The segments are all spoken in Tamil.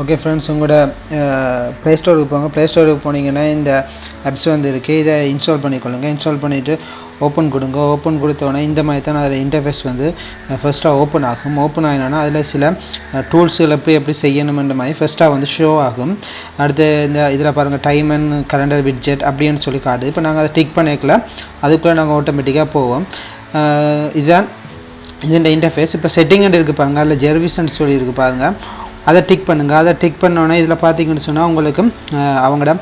ஓகே ஃப்ரெண்ட்ஸ், உங்களோட ப்ளே ஸ்டோருக்கு போங்க. ப்ளே ஸ்டோருக்கு போனீங்கன்னா இந்த ஆப்ஸ் வந்து இருக்குது. இதை இன்ஸ்டால் பண்ணிக்கொள்ளுங்க. இன்ஸ்டால் பண்ணிவிட்டு ஓப்பன் கொடுங்க. ஓப்பன் கொடுத்தோடனே இந்த மாதிரி தான் அதில் இன்டர்ஃபேஸ் வந்து ஃபஸ்ட்டாக ஓப்பன் ஆகும். ஓப்பன் ஆகினோன்னா அதில் சில டூல்ஸுகள் எப்படி செய்யணுன்ற மாதிரி ஃபஸ்ட்டாக வந்து ஷோ ஆகும். அடுத்து இதில் பாருங்கள், டைம் அண்ட் கலண்டர் விட்ஜெட் அப்படின்னு சொல்லி காட்டுது. இப்போ நாங்கள் அதை டிக் பண்ணிக்கல, அதுக்குள்ளே நாங்கள் ஆட்டோமேட்டிக்காக போவோம். இதுதான் இந்த இன்டர்ஃபேஸ். இப்போ செட்டிங் இருக்குது பாருங்கள், அதில் ஜெர்விஸ்ன்னு சொல்லி இருக்குது பாருங்கள். அதை டிக் பண்ணுங்கள். அதை டிக் பண்ணோன்னே இதில் பார்த்தீங்கன்னு சொன்னால் உங்களுக்கு அவங்களோட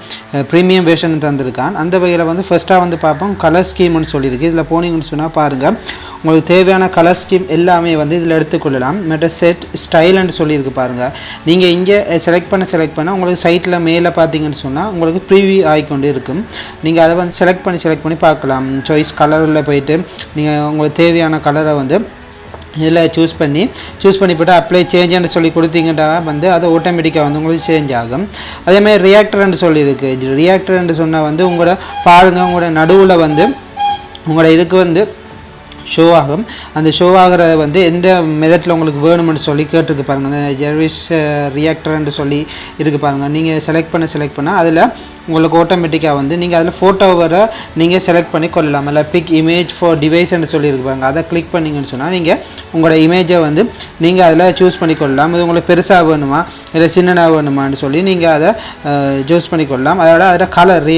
ப்ரீமியம் வெர்ஷன் தந்திருக்கான். அந்த வகையில் வந்து ஃபஸ்ட்டாக வந்து பார்ப்போம், கலர் ஸ்கீம்னு சொல்லியிருக்கு. இதில் போனீங்கன்னு சொன்னால் பாருங்கள், உங்களுக்கு தேவையான கலர் ஸ்கீம் எல்லாமே வந்து இதில் எடுத்துக்கொள்ளலாம். மெட்ட செட் ஸ்டைல்னு சொல்லியிருக்கு பாருங்கள். நீங்கள் இங்கே செலக்ட் பண்ண உங்களுக்கு சைட்டில் மேலே பார்த்தீங்கன்னு சொன்னால் உங்களுக்கு ப்ரீவியூ ஆகிக்கொண்டு இருக்கும். நீங்கள் அதை வந்து செலக்ட் பண்ணி பார்க்கலாம். சாய்ஸ் கலரில் போயிட்டு நீங்கள் உங்களுக்கு தேவையான கலரை வந்து இதில் சூஸ் பண்ணி போட்டு அப்ளை சேஞ்சுன்னு சொல்லி கொடுத்தீங்கன்னா வந்து அது ஆட்டோமேட்டிக்காக வந்து உங்களுக்கு சேஞ்ச் ஆகும். அதேமாதிரி ரியாக்டர்ன்னு சொல்லியிருக்கு. ரியாக்டர்ன்னு சொன்னால் வந்து உங்களோட பாருங்கள், உங்களோட நடுவில் வந்து உங்களோட இதுக்கு வந்து ஷோ ஆகும். அந்த ஷோ ஆகிறத வந்து எந்த மெத்தடில் உங்களுக்கு வேணும்னு சொல்லி கேட்டுருக்கு பாருங்கள். அந்த ஜெர்விஸ் ரியாக்டர்ன்னு சொல்லி இருக்குது பாருங்கள். நீங்கள் செலக்ட் பண்ணால் அதில் உங்களுக்கு ஆட்டோமேட்டிக்காக வந்து நீங்கள் அதில் ஃபோட்டோ வர நீங்கள் செலக்ட் பண்ணி கொள்ளலாம். இல்லை பிக் இமேஜ் ஃபார் டிவைஸ்ன்னு சொல்லியிருக்கு பாருங்கள். அதை கிளிக் பண்ணிங்கன்னு சொன்னால் நீங்கள் உங்களோட இமேஜை வந்து நீங்கள் அதில் சூஸ் பண்ணி கொள்ளலாம். இது உங்களுக்கு பெருசாக வேணுமா இல்லை சின்னதாக வேணுமான்னு சொல்லி நீங்கள் அதை சூஸ் பண்ணி கொள்ளலாம். அதோட அதில் கலர்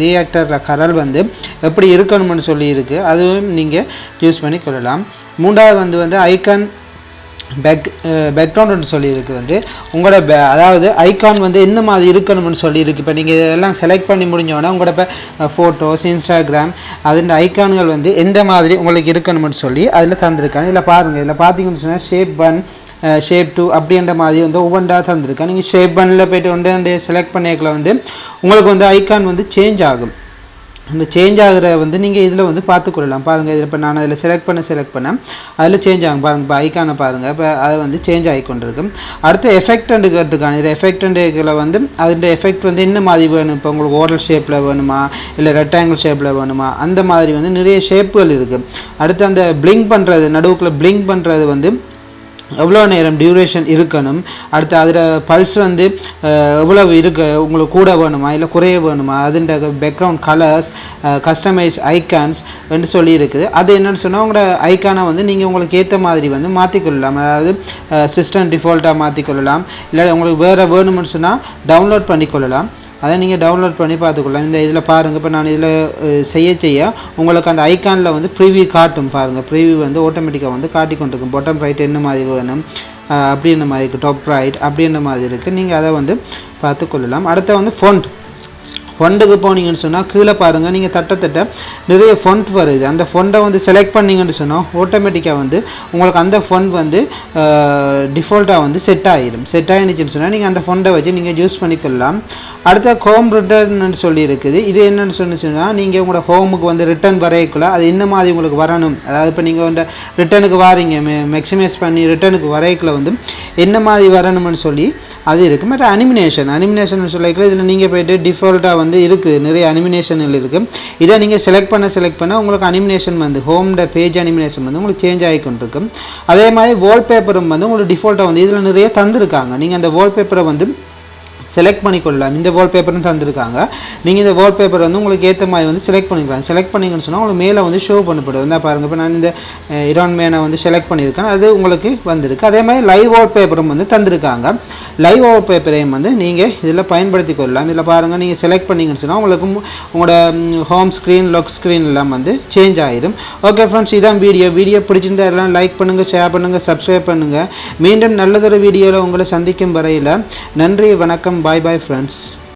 ரியாக்டர் கலர் வந்து எப்படி இருக்கணும்னு சொல்லி இருக்குது, அதுவும் நீங்கள் சூஸ் பண்ணி கொள்ளலாம். மூன்றாவது வந்து ஐகான் பேக்ரவுண்டுன்னு சொல்லியிருக்கு. வந்து உங்களோட அதாவது ஐகான் வந்து என்ன மாதிரி இருக்கணும்னு சொல்லியிருக்கு. இப்போ நீங்கள் இதெல்லாம் செலக்ட் பண்ணி முடிஞ்சோன்னா உங்களோட இப்போ ஃபோட்டோஸ், இன்ஸ்டாகிராம் அதன் ஐகான்கள் வந்து எந்த மாதிரி உங்களுக்கு இருக்கணும்னு சொல்லி அதில் தந்திருக்காங்க. இதில் பாருங்கள், இதில் பார்த்தீங்கன்னு சொன்னால் ஷேப் 1 ஷேப் 2 அப்படின்ற மாதிரி வந்து ஒவ்வொன்றா தந்திருக்கேன். நீங்கள் ஷேப் 1ல் போய்ட்டு ஒன்று செலக்ட் பண்ணிக்கல வந்து உங்களுக்கு வந்து ஐகான் வந்து சேஞ்ச் ஆகும். அந்த சேஞ்ச் ஆகிற வந்து நீங்கள் இதில் வந்து பார்த்துக்கொள்ளலாம். பாருங்கள், இதில் இப்போ நான் அதில் செலக்ட் பண்ண அதில் சேஞ்ச் ஆகும் பாருங்கள். இப்போ ஐக்கானை பாருங்கள், இப்போ அதை வந்து சேஞ்ச் ஆகி கொண்டிருக்கும். அடுத்து எஃபெக்ட்ன்னு கேட்டுருக்காங்க. இதில் எஃபெக்ட்ன்றதுல வந்து அதோட எஃபெக்ட் வந்து என்ன மாதிரி வேணும். இப்போ உங்களுக்கு ஓரல் ஷேப்பில் வேணுமா இல்லை ரெக்டாங்கிள் ஷேப்பில் வேணுமா, அந்த மாதிரி வந்து நிறைய ஷேப்புகள் இருக்குது. அடுத்து அந்த பிளிங்க் பண்ணுறது, நடுவுக்குள்ளே பிளிங்க் பண்ணுறது வந்து எவ்வளோ நேரம் டியூரேஷன் இருக்கணும். அடுத்து அதில் பல்ஸ் வந்து எவ்வளவு உங்களுக்கு கூட வேணுமா இல்லை குறைய வேணுமா, அதுன்ற பேக்ரவுண்ட் கலர்ஸ், கஸ்டமைஸ் ஐக்கான்ஸ் என்று சொல்லி இருக்குது. அது என்னென்னு சொன்னால் உங்களோட ஐக்கானை வந்து நீங்கள் உங்களுக்கு ஏற்ற மாதிரி வந்து மாற்றிக்கொள்ளலாம். அதாவது சிஸ்டம் டிஃபால்ட்டாக மாற்றிக்கொள்ளலாம். இல்லை உங்களுக்கு வேறு வேணும்னு சொன்னால் டவுன்லோட் பண்ணிக்கொள்ளலாம். அதை நீங்கள் டவுன்லோட் பண்ணி பார்த்துக்கலாம். இந்த இதில் பாருங்கள், இப்போ நான் இதில் செய்ய உங்களுக்கு அந்த ஐக்கானில் வந்து ப்ரீவியூ காட்டும் பாருங்கள். ப்ரீவியூ வந்து ஆட்டோமேட்டிக்காக வந்து காட்டி கொண்டிருக்கும். பாட்டம் ரைட் என்ன மாதிரி வேணும் அப்படின்ற மாதிரி இருக்குது, டாப் ரைட் அப்படின்ற மாதிரி இருக்குது. நீங்கள் அதை வந்து பார்த்துக்கொள்ளலாம். அடுத்த வந்து ஃபொண்டுக்கு போனீங்கன்னு சொன்னால் கீழே பாருங்கள், நீங்கள் தட்ட நிறைய ஃபொண்ட் வருது. அந்த ஃபொண்டை வந்து செலக்ட் பண்ணிங்கன்னு சொன்னால் ஆட்டோமேட்டிக்காக வந்து உங்களுக்கு அந்த ஃபொண்ட் வந்து டிஃபால்ட்டாக வந்து செட் ஆகிடுச்சுன்னு சொன்னால் நீங்கள் அந்த ஃபொண்டை வச்சு நீங்கள் யூஸ் பண்ணிக்கொள்ளலாம். அடுத்த ஹோம் ரிட்டர்ன்னு சொல்லி இருக்குது. இது என்னென்னு சொன்னால் நீங்கள் உங்களோட ஹோமுக்கு வந்து ரிட்டர்ன் வரையக்குள்ள அது என்ன மாதிரி உங்களுக்கு வரணும். அதாவது இப்போ நீங்கள் வந்து ரிட்டனுக்கு வாரீங்க, மேக்ஸிமைஸ் பண்ணி ரிட்டனுக்கு வரையக்குள்ள வந்து என்ன மாதிரி வரணும்னு சொல்லி அது இருக்குது. மற்ற அனிமினேஷன் சொல்லிக்கல இதில் நீங்கள் போய்ட்டு டிஃபால்ட்டாக வந்து இருக்குது, நிறைய அனிமினேஷன்கள் இருக்குது. இதை நீங்கள் செலக்ட் பண்ண உங்களுக்கு அனிமினேஷன் வந்து ஹோம்ட பேஜ் அனிமினேஷன் வந்து உங்களுக்கு சேஞ்ச் ஆகி கொண்டிருக்கும். அதே மாதிரி வால்பேப்பரும் வந்து உங்களுக்கு டிஃபால்ட்டாக வந்து இதில் நிறைய தந்திருக்காங்க. நீங்கள் அந்த வால்பேப்பரை வந்து செலக்ட் பண்ணிக்கொள்ளலாம். இந்த வால்பேப்பர்னு தந்திருக்காங்க. நீங்கள் இந்த வால்பேப்பர் வந்து உங்களுக்கு ஏற்ற மாதிரி வந்து செலக்ட் பண்ணிங்கன்னு சொன்னால் உங்களுக்கு மேலே வந்து ஷோ பண்ணப்படும். வந்தால் பாருங்கள், இப்போ நான் இந்த இரான் மேனை வந்து செலக்ட் பண்ணியிருக்கேன், அது உங்களுக்கு வந்திருக்கு. அதே மாதிரி லைவ் வால்பேப்பரும் வந்து தந்திருக்காங்க. லைவ் வால்பேப்பரையும் வந்து நீங்கள் இதில் பயன்படுத்தி கொள்ளலாம். இதில் பாருங்கள், நீங்கள் செலக்ட் பண்ணிங்கன்னு சொன்னால் உங்களுக்கு உங்களோட ஹோம் ஸ்க்ரீன், லாக் ஸ்க்ரீன் எல்லாம் வந்து சேஞ்ச் ஆகிடும். ஓகே ஃப்ரெண்ட்ஸ், இதான் வீடியோ பிடிச்சிருந்தா எல்லாம் லைக் பண்ணுங்கள், ஷேர் பண்ணுங்கள், சப்ஸ்கிரைப் பண்ணுங்கள். மீண்டும் நல்லதொரு வீடியோவில் உங்களை சந்திக்கும் வரையில் நன்றி, வணக்கம். Bye friends.